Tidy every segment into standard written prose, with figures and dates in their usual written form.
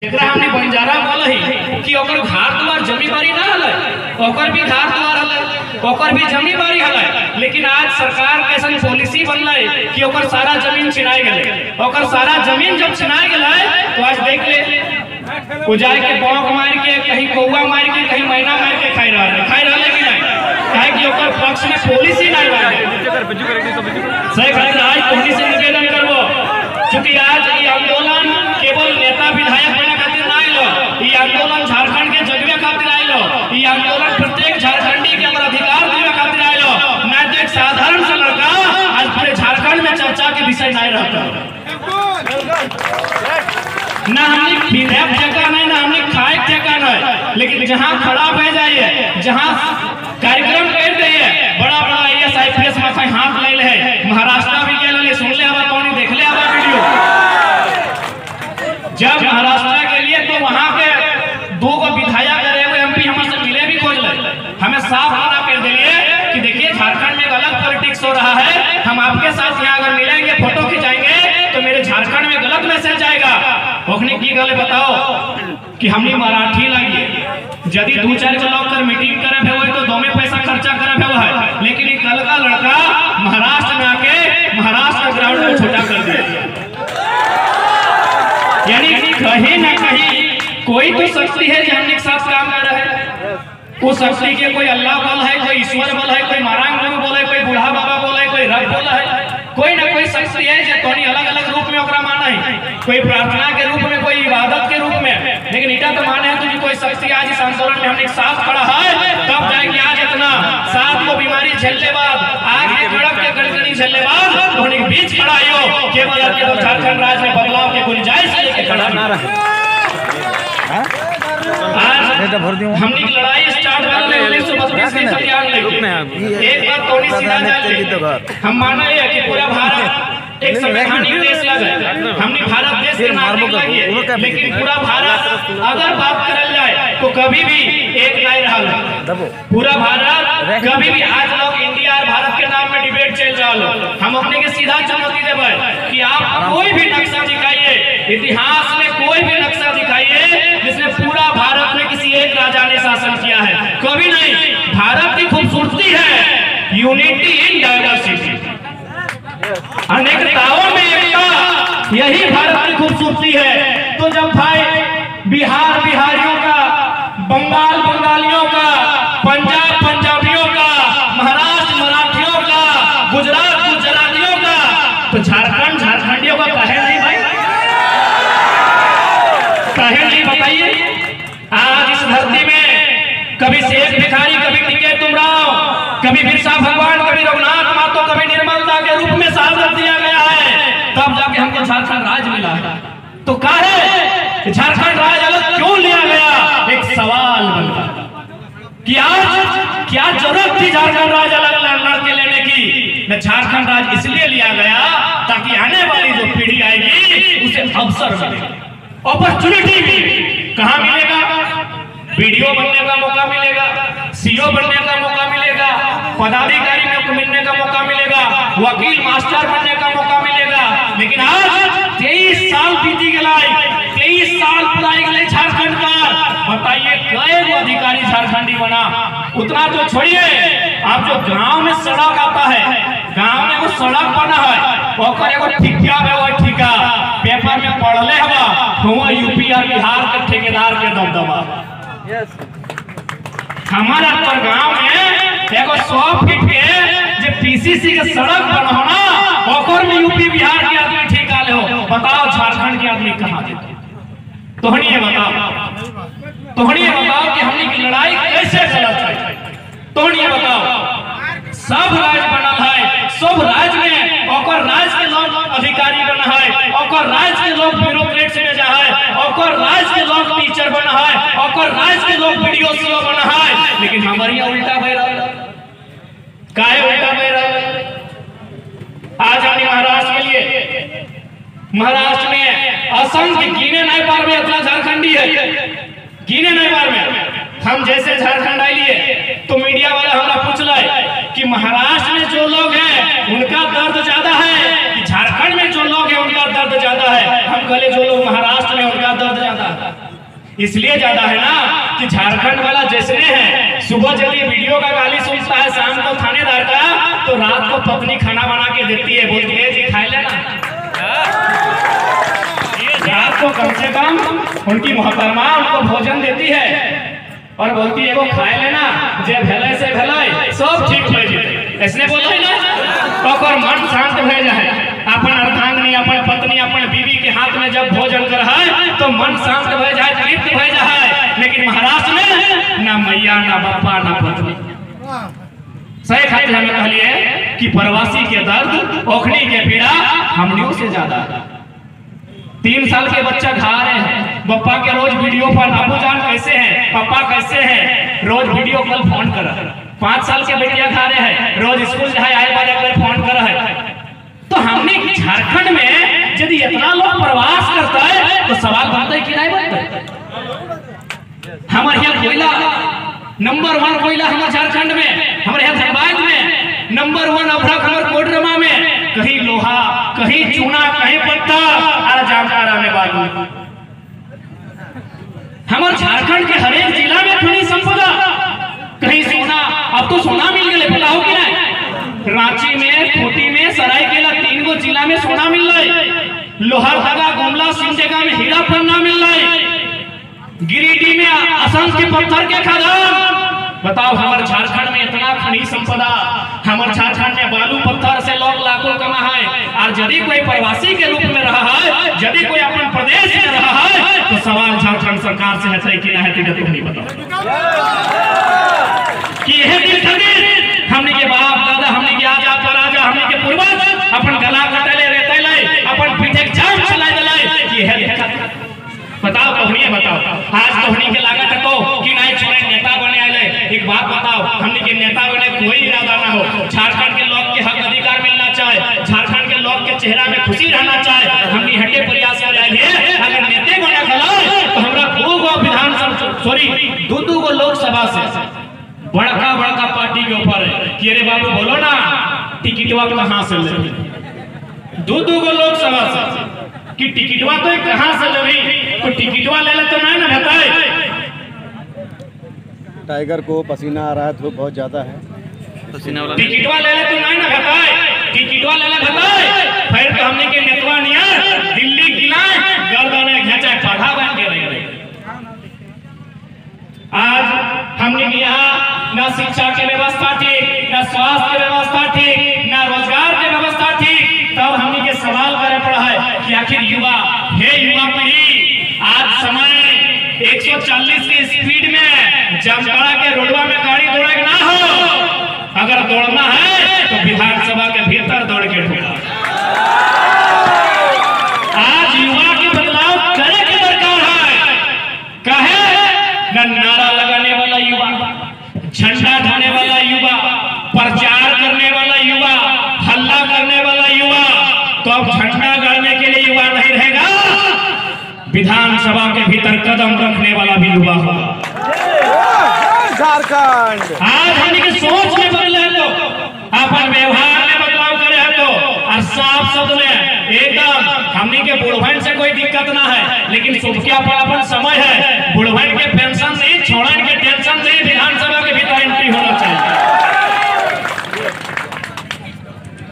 एकरा हमने बंजारा बोलही कि ओकर घर द्वार जमी बारी ना हले, ओकर भी घर द्वार हले, ओकर भी जमी बारी हले, लेकिन आज सरकार कैसन पॉलिसी बनले कि ओकर सारा जमीन छिनाई गेले। ओकर सारा जमीन जब छिनाई गेले तो आज देख ले वो जाए के बौक मार के कहीं कौवा मार के कहीं मैना मार के खाई रहले कि नहीं, काहे कि ओकर पक्ष में पॉलिसी नहीं बाटे। सही बात आज कोनी से निवेदन करबो क्योंकि आज ये आंदोलन केवल नेता विधायक बने खातिर ना आइलो, ये आंदोलन झारखंड के जगवे खातिर आइलो, ये आंदोलन प्रत्येक झारखंडी के अंदर अधिकार देवे खातिर आइलो। ना तो एक साधारण सा लड़का आज पूरे झारखंड में चर्चा के विषय नहीं रहता, ना हमने विधायक जगह नहीं, ना हमने खाए जगह नहीं, लेकिन जहाँ खड़ा बह जाइए, जहाँ कार्यक्रम कर दिए, बड़ा बड़ा IAS IPS माथा हाथ ले है, महाराष्ट्र भी के लिए सुन ले हवा तो नहीं देख ले हवा वीडियो। जब महाराष्ट्र के लिए तो वहां के दो को विधायक करे हुए MP हमसे मिले भी खोज ले, हमें साफ मना कर दिए कि देखिए झारखंड में गलत पॉलिटिक्स हो रहा है, हम आपके साथ यहाँ अगर मिलेंगे फोटो खिंचाएंगे तो मेरे झारखंड में गलत मैसेज जाएगा। ओखने की गले बताओ कि हमने मराठी लगी यदि 2-4 लोग कर मीटिंग करे हुए तो दो में पैसा खर्चा करे हुआ है, लेकिन एक कल का लड़का महाराष्ट्र में आके महाराष्ट्र ग्राउंड को छोटा कर दिया। यानी कहीं ना कहीं कोई तो शक्ति है जो हमने साथ काम कर रहा है। वो शक्ति के कोई अल्लाह बोल है, कोई ईश्वर बोल है, कोई मारांग गुरु बोल है, कोई बूढ़ा बाबा बोल है, कोई रब बोल है, कोई ना कोई शक्ति है जो तोनी अलग अलग रूप में ओकरा माना है, कोई प्रार्थना के रूप में, कोई इबादत के रूप में, लेकिन इटा तो माने है तुझे कोई शक्ति आज इस आंदोलन में हमने साथ खड़ा है, तब जाएगी आज इतना 7 को बीमारी झेलने बाद, आग के कड़क के गड़गड़ी झेलने बाद उन्हें बीच खड़ा हो केवल के झारखंड राज्य में बदलाव के गुंजाइश लेके खड़ा ना रहे। हमने लड़ाई स्टार्ट कर ली 1932 के संविधान लेके, एक बार तोड़ी सीधा जाए, हम माना है कि पूरा भारत एक संवैधानिक देश लगे, हमने भारत देश के नागरिक लगी, लेकिन पूरा भारत अगर बात करल जाए तो कभी भी एक नहीं रहा। पूरा भारत कभी भी आज लोग इंडिया और भारत के नाम में डिबेट चल रहा लो, हम अपने के सीधा चुनौती देवे कि आप कोई भी नक्शा दिखाइए, इतिहास में कोई भी नक्शा दिखाइए जिसमें पूरा भारत में किसी एक राजा ने शासन किया है, कभी नहीं। भारत की खूबसूरती है यूनिटी इन डाइवर्सिटी, अनेकताओं में एकता, यही भारत की खूबसूरती है। तो जब भाई बिहार बिहारियों का, बंगाल बंगालियों का, पंजाब पंजाबियों का, महाराष्ट्र मराठियों का, गुजरात गुजरातियों का, तो झारखंड झारखंडियों का कहे नहीं भाई, कहे नहीं बताइए। आज इस धरती में कभी शेख भिखारी, कभी टीके तुमराव, कभी बिरसा भगवान, कभी रघुनाथ मातो, कभी निर्मलता के रूप में शहादत दिया गया है, तब जाके हमको झारखंड राज्य मिला है। तो काहे झारखंड राज्य अलग क्यों लिया गया, एक सवाल बनता कि आज क्या जरूरत थी झारखंड राज्य अलग लड़के लेने की। न झारखंड राज्य इसलिए लिया गया ताकि आने वाली जो पीढ़ी आएगी उसे अवसर मिले, अपॉर्चुनिटी मिले। कहाँ मिलेगा? वीडियो बनने का मौका मिलेगा, CO बनने का मौका मिलेगा, पदाधिकारी में मिलने का मौका मिलेगा, वकील मास्टर बनने का मौका मिलेगा। लेकिन आज 23 साल बीती गए, 23 साल पुराई गए झारखंड का, बताइए कई अधिकारी झारखंडी बना? उतना तो छोड़िए, आप जो गांव में सड़क आता है, गांव में वो सड़क बना है, ओकर एगो ठिका है, वो ठिका पेपर में पढ़ले हवा, हुआ यूपी और बिहार के ठेकेदार के दबदबा। हमारा तो गांव में एगो 100 फीट के जो PCC के सड़क बनना, ओकर में यूपी बिहार के आदमी ठेका ले हो। बताओ झारखंड के आदमी कहाँ देते? तोहनिए बताओ कि हमने की लड़ाई कैसे गलत है? तोहनिए बताओ। सब राज्य बना है, सब राज्य में ओकर राज्य के लोग अधिकारी बना है, ओकर राज्य के लोग ब्यूरोक्रेट्स में जा है, ओकर राज्य के लोग टीचर बना है, ओकर राज्य के लोग वीडियो CO बना है, लेकिन हमारे यहाँ उल्टा बह रहा है। काहे उल्टा बह रहा है? आज हम महाराष्ट्र के लिए, महाराष्ट्र में असंख्य गिने नहीं पार में इतना झारखंडी है, गिने नहीं पार में। हम जैसे झारखंड आइए तो मीडिया वाला हमारा पूछ रहा है कि महाराष्ट्र में जो लोग हैं उनका दर्द ज्यादा है कि झारखंड में जो लोग हैं उनका दर्द ज्यादा है। हम कहले जो लोग महाराष्ट्र में उनका दर्द ज्यादा है। इसलिए ज्यादा है ना कि झारखंड वाला जैसे है, सुबह यदि वीडियो का गाली सुनता है शाम को थानेदार का, तो रात को पत्नी खाना बना के देती है, बोलती है जी खाए लेना। रात को कम से कम उनकी मोहतरमा उनको भोजन देती है और बोलती है वो खाए लेना, जे भले से भले सब ठीक हो जाए। ऐसने बोलो है ना, और मन शांत हो जाए। अपन अर्धांगिनी, अपन पत्नी, अपन बीवी के हाथ में जब भोजन कर है तो मन शांत हो जाए, तृप्त हो जाए। लेकिन महाराष्ट्र में ना मैया, ना बापा, ना पत्नी। सही खातिर हमें कहलिए कि प्रवासी के दर्द, ओखनी के पीड़ा हमनियों से ज्यादा है। 3 साल के बच्चा खा रहे हैं, पप्पा के रोज वीडियो पर बाबू जान कैसे हैं, पापा कैसे हैं, रोज वीडियो कॉल फोन कर। 5 साल के बेटिया खा रहे हैं, रोज स्कूल जाए आए बार फोन कर है। तो हमने झारखंड में यदि इतना लोग प्रवास करता है तो सवाल बनता है कि नहीं बनता है? हमारे यहाँ कोयला नंबर 1 कोयला हमारे झारखंड में, हमारे यहाँ धनबाद में नंबर 1 अभ्रक, हमारे कोडरमा में कहीं लोहा, कहीं चूना, कहीं पत्ता, और जामताड़ा में बालू। हमारे झारखंड के हर एक जिला में खनिज संपदा, कहीं सोना, अब तो सोना मिल गए, पता हो कि नहीं? रांची में, खूंटी में, सरायकेला 3 गो जिला में सोना मिल रहा है। लोहरदगा, गुमला, सिमडेगा में हीरा पन्ना मिल रहा है। गिरिडीह में असंख्य के पत्थर के खदान। बताओ हमारे झारखंड में इतना खनिज संपदा, हमारे झारखंड में बालू पत्थर से लोग लाखों कमा है। और यदि कोई प्रवासी के रूप में रहा है, यदि कोई अपन प्रदेश में रहा है, तो सवाल झारखंड सरकार से है कि नहीं है, तुम नहीं बताओ कि यह दिन हमने के बाप दादा, हमने के आजा पराजा, हमने के पूर्वज अपन गला कटले रहते ले, अपन पीठे जान चला दले कि है। बताओ तोहनी, बताओ आज तोहनी के लागत है तो कि नहीं छोड़े नेता बने आले। एक बात बताओ, हमने के नेता बने कोई इरादा ना हो। झारखंड के लोग के हक अधिकार मिलना चाहे, झारखंड के लोग के चेहरा में खुशी रहना चाहे, हमने हटे प्रयास कर रहे हैं। अगर नेता बने खला तो हमरा 2 गो विधानसभा, सॉरी 2 गो लोकसभा से बड़का बड़का पार्टी के ऊपर है कि अरे बाबू बोलो ना टिकटवा कहां से ले, 2 गो लोकसभा से कि टिकटवा तो कहां से ले, तो टिकटवा ले तो नहीं ना बताए। टाइगर को पसीना आ रहा है, धूप बहुत ज्यादा है, पसीना वाला टिकटवा ले तो नहीं ना बताए, टिकटवा ले बताए। फिर तो हमने के नेतवा निया दिल्ली गिलाए, गर्दने घेचे, पढ़ा बन के रह गए। आज हमने के यहाँ न शिक्षा की व्यवस्था थी, न स्वास्थ्य की व्यवस्था थी, न रोजगार की व्यवस्था थी। तब हमने के सवाल करे पड़ा है कि आखिर युवा, हे युवा पीढ़ी, आज समय 140 की स्पीड में जामताड़ा के रोडवा में गाड़ी दौड़े ना हो। अगर दौड़ना है तो विधानसभा के भीतर दौड़ के ढूंढा। आज युवा की बदलाव करे की दरकार है। कहे न नारा लगाने वाला युवा, झंडा ढाने वाला युवा, प्रचार करने वाला युवा, हल्ला करने वाला युवा, तो अब झंडा गाड़ने के लिए युवा नहीं रहेगा, विधानसभा के भीतर कदम रखने वाला भी युवा होगा। झारखंड आज हमने की सोच में बदले तो, अपन व्यवहार में बदलाव करे तो, और साफ शब्द में एकदम हमने के बुढ़वन से कोई दिक्कत ना है, लेकिन सबके अपन समय है। बुढ़वन के पेंशन नहीं, छोड़न के टेंशन नहीं, विधानसभा के भीतर एंट्री होना चाहिए।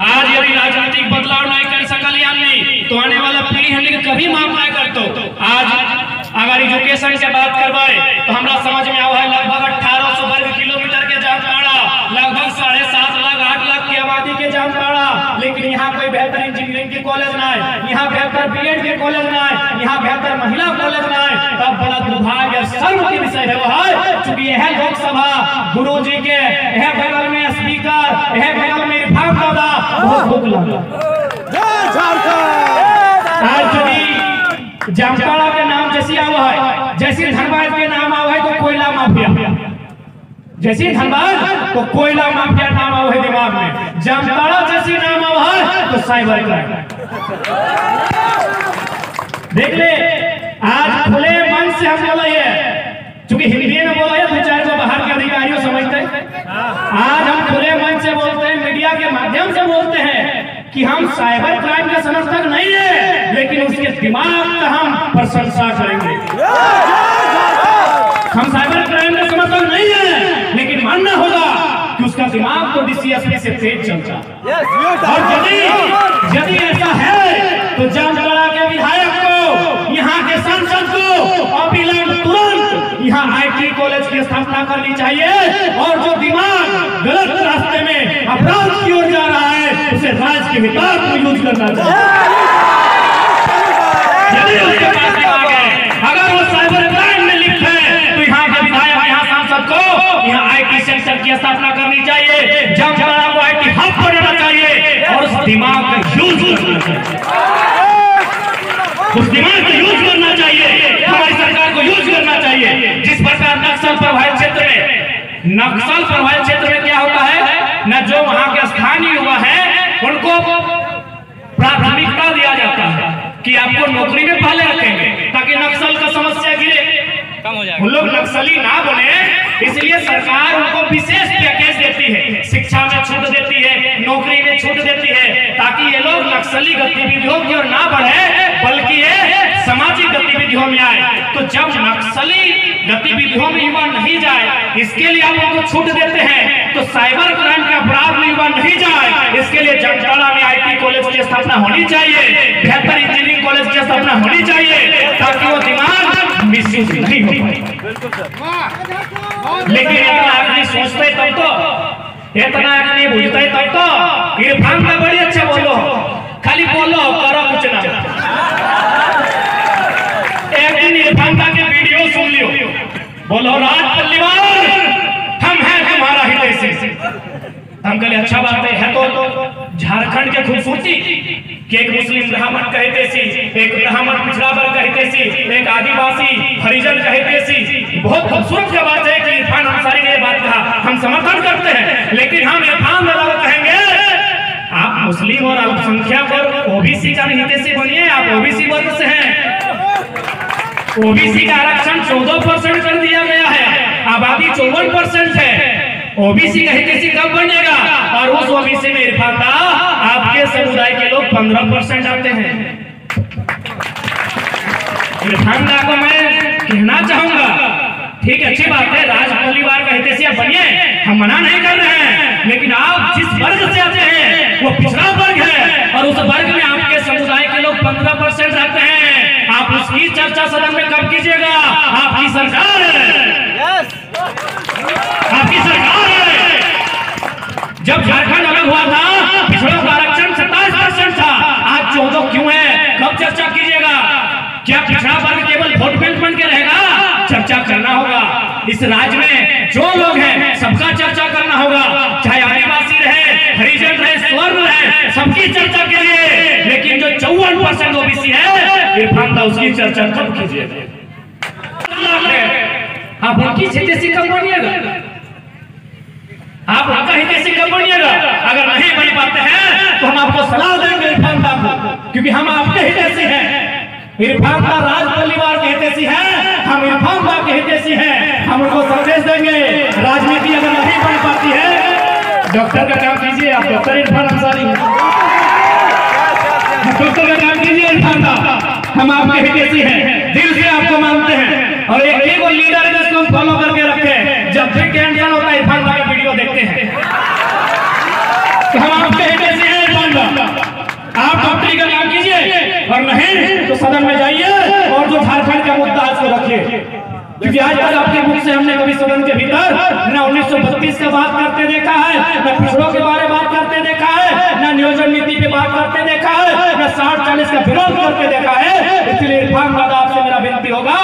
आज यदि राजनीतिक बदलाव नहीं कर सकल यानी तो आने वाला पीढ़ी हमने कभी माफ नहीं करतो। आज अगर एजुकेशन के बात करवाए तो हमरा समझ में आवा है लगभग 1800 वर्ग किलोमीटर के जामताड़ा, लगभग 7.5 लाख 8 लाख की आबादी के जामताड़ा, लेकिन यहाँ कोई बेहतर इंजीनियरिंग के कॉलेज ना है, यहाँ बेहतर बीएड के कॉलेज ना है, यहाँ बेहतर महिला कॉलेज ना है। तब बड़ा दुर्भाग्य शर्म की विषय है क्योंकि यह लोकसभा गुरु जी के यह बगल में स्पीकर, यह बगल में इरफान दादा बहुत भूख लगा। आज यदि जामताड़ा के नाम जैसी आवा है, जैसे धनबाद के नाम आवा है तो कोयला माफिया, जैसे धनबाद तो कोयला माफिया नाम आवा है दिमाग में, जामताड़ा जैसी नाम आवा है तो साइबर क्राइम। देख ले आज खुले मन से हम बोले हैं, क्योंकि हिंदी में बोला है 2-4 को बाहर के अधिकारियों समझते हैं। आज हम खुले मन से बोलते हैं, मीडिया के माध्यम से बोलते हैं कि हम साइबर क्राइम के समर्थक नहीं है, लेकिन उसके दिमाग का हम प्रशंसा करेंगे। हम साइबर क्राइम के समर्थक नहीं है, लेकिन मानना होगा कि उसका दिमाग तो डीसीएसपी से तेज चलता है। और यदि ऐसा है तो जामताड़ा के विधायक को, यहाँ के सांसद को अविलंब तुरंत यहाँ आईटी कॉलेज की स्थापना करनी चाहिए, और जो दिमाग गलत रास्ते में अपराध की ओर जा रहा है उसे राज्य के विकास में यूज करना चाहिए। यदि उसके पास दिमाग है, अगर वो साइबर क्राइम में लिप्त है, तो यहाँ के विधायक, यहाँ सांसद को यहाँ आईटी सेंटर की स्थापना करनी चाहिए, जामताड़ा को आईटी हब बनाना चाहिए, और उस दिमाग का यूज करना चाहिए। उस दिमाग को यूज करना चाहिए, हमारी सरकार को यूज करना चाहिए। जिस प्रकार नक्सल प्रभावित क्षेत्र में क्या होता है न, जो वहां के स्थानीय युवा है उनको प्राथमिकता दिया जाता है कि आपको नौकरी में पहले रखेंगे ताकि नक्सल का समस्या गिरे, उन लोग नक्सली ना बने, इसलिए सरकार उनको विशेष पैकेज देती है, शिक्षा में छूट देती है, नौकरी में छूट देती है, ताकि ये लोग नक्सली गतिविधियों की ओर ना बढ़े बल्कि ये सामाजिक गतिविधियों में आए। तो जब नक्सली गतिविधियों में युवा नहीं जाए, इसके लिए आप उनको छूट देते हैं, तो साइबर क्राइम के अपराध में युवा नहीं जाए, इसके लिए जामताड़ा में आईटी कॉलेज की स्थापना होनी चाहिए, बेहतर इंजीनियरिंग कॉलेज की स्थापना होनी चाहिए, ताकि वो दिमाग मिसयूज नहीं हो पाए। लेकिन इतना आदमी सोचते तब तो, इतना आदमी बुझते तब तो, इरफान का बड़ी अच्छा बोलो, खाली बोलो करो कुछ ना। एक दिन इरफान का के वीडियो सुन लियो, बोलो राज पल्लीवाल हम हैं तुम्हारा हितैषी। हम कहले अच्छा बात है तो झारखंड के खूबसूरती कि एक मुस्लिम ब्राह्मण कहते सी, एक ब्राह्मण पिछड़ा वर्ग कहते सी, एक आदिवासी हरिजन कहते सी। बहुत खूबसूरत की बात है कि इरफान अंसारी ने बात कहा, हम समर्थन करते हैं, लेकिन हम इरफान दादा कहेंगे आप मुस्लिम और अल्पसंख्यक और ओबीसी का हितैषी बनिए। आप ओबीसी वर्ग से हैं, ओबीसी का आरक्षण 14% कर दिया गया है, आबादी 54% है, ओबीसी का हितैषी कब बनेगा? और उस ओबीसी में इरफान दा आपके समुदाय के लोग 15% आते हैं। इरफान दा को मैं कहना चाहूंगा, ठीक अच्छी बात है, राज परिवार का हितैषी आप बनिए, हम मना नहीं कर रहे हैं, लेकिन आप जिस वर्ग से आते हैं वो पिछड़ा वर्ग है, और उस वर्ग में आपके समुदाय के लोग 15% आते हैं। आप उसकी चर्चा सदन में कब कीजिएगा? आपकी सरकार है, आपकी सरकार है। जब झारखंड अलग हुआ था, पिछड़ों का आरक्षण 27% था, आज 14 क्यों है? कब चर्चा कीजिएगा? क्या पिछड़ा वर्ग केवल वोट बैंक बन के रहेगा? चर्चा करना होगा। इस राज्य में जो लोग हैं सबका चर्चा करना होगा, चाहे आदिवासी रहे, हरिजन रहे, स्वर्ण रहे, सबकी चर्चा के लिए। लेकिन जो 54% ओबीसी है, इरफान दा उसकी चर्चा कब कीजिएगा? आप उनकी हितैषी कब बनिएगा? आप उनका हितैषी कब बनिएगा? अगर नहीं बन पाते हैं तो हम आपको सलाह देंगे इरफान दा को, क्योंकि हम आपके हितैषी हैं। इरफान दा राज परिवार के हितैषी हैं, हम इरफान दा के हितैषी हैं। हम उनको संदेश देंगे, राजनीति अगर नहीं बन पाती है, डॉक्टर का काम कीजिए, आप डॉक्टर इरफान अंसारी हैं, डॉक्टर का काम कीजिए इरफान दा, हम आपके हितैषी हैं, दिल से आपको मानते हैं, और एक ही को लीडर है जिसको हम फॉलो करके रखें। जब भी टेंशन होता है इरफान दा का वीडियो देखते हैं, तो हम आपके हितैषी हैं इरफान दा। आप डॉक्टरी का काम कीजिए, और नहीं तो सदन में जाइए और जो झारखंड का मुद्दा आज को रखिए, क्योंकि आज आपके मुख से हमने कभी सदन के भीतर न 1932 का बात करते देखा है, न पिछड़ों के बारे में बात करते देखा है, न नियोजन नीति पे बात करते देखा है, न 60-40 का विरोध करते देखा है। इसलिए इरफान दादा आपसे मेरा विनती होगा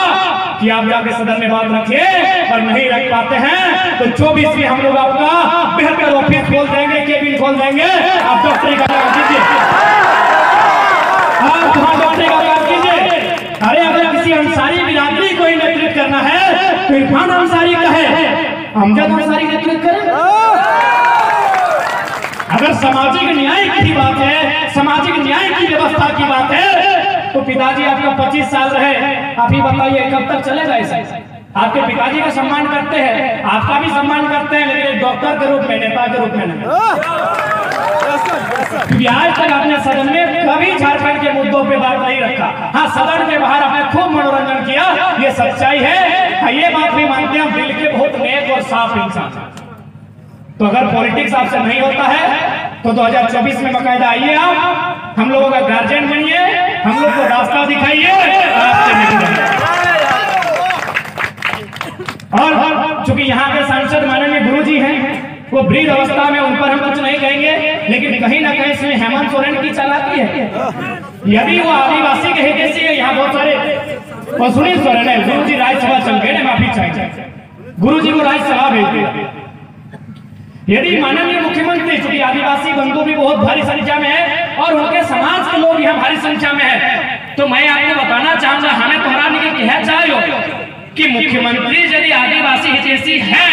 कि आप जाके सदन में बात रखिए, और नहीं रख पाते हैं तो 24 में हम लोग आपका बेहतर ऑफिस खोल देंगे, केबिन खोल देंगे। आप डॉक्टरी का काम कीजिए, आप वहां डॉक्टरी का काम कीजिए। अरे अगर किसी अंसारी बिरादरी को नेतृत्व करना है तो इरफान अंसारी का है, अमजद अंसारी नेतृत्व करें। अगर सामाजिक न्याय की बात है, सामाजिक न्याय की व्यवस्था की बात है, तो पिताजी आपका 25 साल रहे, आप ही बताइए कब तक चलेगा ऐसा? आपके पिताजी का सम्मान करते हैं, आपका भी सम्मान करते हैं, लेकिन डॉक्टर के रूप में, नेता के रूप में नहीं। क्योंकि आज तक आपने सदन में कभी झारखंड के मुद्दों पे बात नहीं रखा। हाँ, सदन के बाहर आपने खूब मनोरंजन किया, ये सच्चाई है। ये बात भी मानते हैं, दिल के बहुत नेक और साफ इंसान। तो अगर पॉलिटिक्स आपसे नहीं होता है तो 2024 में बाकायदा आइए, आप हम लोगों का गार्जियन बनिए, हम लोग को रास्ता दिखाइए आपसे निकलिए। और चूंकि यहाँ के सांसद माननीय गुरुजी हैं, वो वृद्ध अवस्था में, उन पर हम कुछ नहीं कहेंगे, लेकिन कहीं ना कहीं इसमें हेमंत सोरेन की चालाकी है। यदि वो आदिवासी के हितैषी है, यहाँ बहुत सारे और सुनील सोरेन है, गुरुजी राज्यसभा चल गए, माफी चाहिए, गुरुजी को राज्यसभा भेज दिया। यदि माननीय मुख्यमंत्री, चूंकि आदिवासी बंधु भी बहुत भारी संख्या में है और उनके समाज के लोग यहाँ भारी संख्या में है, तो मैं आपको बताना चाहूंगा, हमें तोहराने के कह चाहे कि मुख्यमंत्री यदि आदिवासी हितैषी है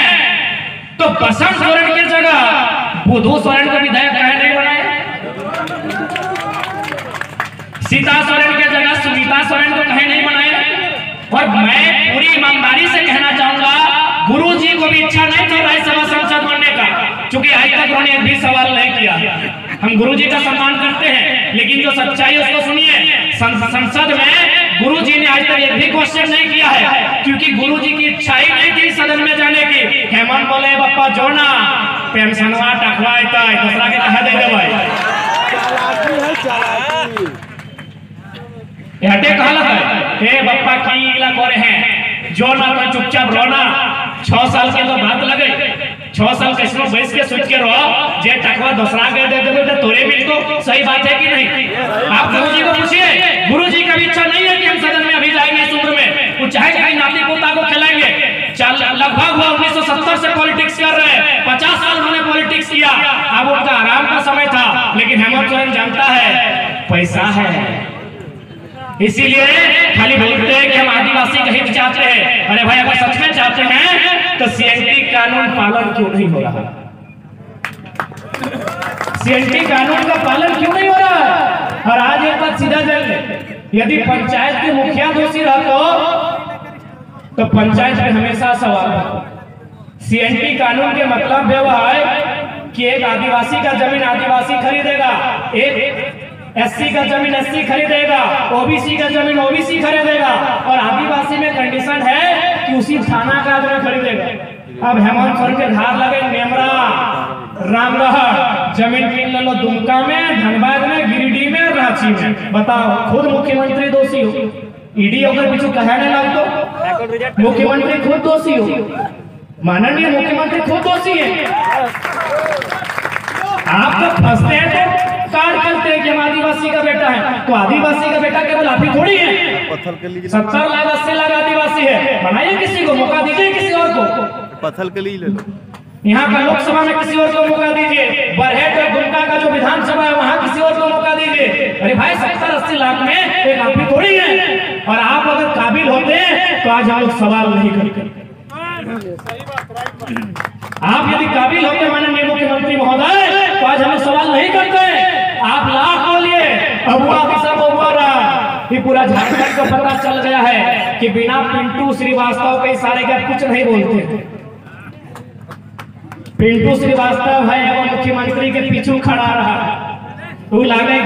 तो बसंत सोरेन की जगह बुधू सोरेन को विधायक कहे नहीं बनाए, सीता सोरेन की जगह सुनीता सोरेन को कहे नहीं बनाए। और मैं पूरी ईमानदारी से कहना चाहूंगा, गुरुजी को भी इच्छा नहीं था राज्यसभा सांसद बनने का, क्योंकि आज तक उन्होंने एक भी सवाल नहीं किया। हम गुरुजी का सम्मान करते हैं, लेकिन जो सच्चाई उसको सुनिए। संसद में गुरुजी ने आज तक एक भी क्वेश्चन नहीं किया है, क्योंकि गुरुजी की इच्छा ही नहीं थी सदन में जाने की। हेमंत बोले बप्पा जोना पेंशनवा टकवा दूसरा के कहा दे भाई हटे कहला है, हे बप्पा की इला करे हैं जो ना तो चुपचाप रोना। 6 साल के तो बात लगे, 6 साल कैसनो बैठ के सोच के रहो, जे टकवा दूसरा के दे देबे तो तोरे मिल तो सही बात है कि नहीं? आप गुरुजी को पूछिए, गुरुजी का भी इच्छा नहीं है कि हम सदन में अभी जाएंगे इस उम्र में, वो चाहे कि नाती पोता को खिलाएंगे। लगभग वो 1970 से पॉलिटिक्स कर रहे हैं, 50 साल उन्होंने पॉलिटिक्स किया, अब उनका आराम का समय था। लेकिन हेमंत सोरेन जानता है पैसा है, इसीलिए खाली बोलते हैं कि हम आदिवासी का हित चाहते हैं। अरे भाई, अगर सच में चाहते हैं तो सीएनटी कानून पालन क्यों नहीं हो रहा? सीएनटी कानून का पालन क्यों नहीं हो रहा? और आज एक बात सीधा जल, यदि पंचायत के मुखिया दोषी रहते तो पंचायत में हमेशा सवाल है। सीएनटी कानून के मतलब यह है कि एक आदिवासी का जमीन आदिवासी खरीदेगा, एक एससी का जमीन एससी खरीदेगा, ओबीसी का जमीन ओबीसी खरीदेगा, और आदिवासी में कंडीशन है कि उसी थाना का आदमी खरीदेगा। अब हेमंत सोरेन के घर लगे नेमरा, रामगढ़, जमीन किन लो दुमका में, धनबाद में, गिरिडीह में, रांची में। बताओ, खुद मुख्यमंत्री दोषी हो, ईडी अगर पीछे कहने लग दो, मुख्यमंत्री खुद दोषी हो, माननीय मुख्यमंत्री खुद दोषी है। आप तो फंसते हैं तो कार करते हैं कि हम आदिवासी का बेटा है, तो आदिवासी का बेटा केवल आप ही थोड़ी है। 70 लाख 80 लाख आदिवासी है, बनाइए, किसी को मौका दीजिए, किसी और को पत्थर के लिए ले लो। यहाँ का लोकसभा में किसी और को मौका दीजिए, बरहेट और दुमका का जो विधानसभा है वहाँ किसी और को मौका दीजिए। अरे भाई, 70-80 लाख में एक आप ही थोड़ी है। और आप अगर काबिल होते तो आज हम लोग सवाल नहीं करते। आप यदि काबिल होते माननीय मुख्यमंत्री महोदय, तो आज हम सवाल नहीं करते। आप लाख बोलिए, अबुआ भी सब अबुआ रहा। ये पूरा झारखंड को पता चल गया है कि बिना पिंटू श्रीवास्तव के इशारे के कुछ नहीं बोलते। पिंटू श्रीवास्तव है वो मुख्यमंत्री के पीछे खड़ा रहा, वो लागे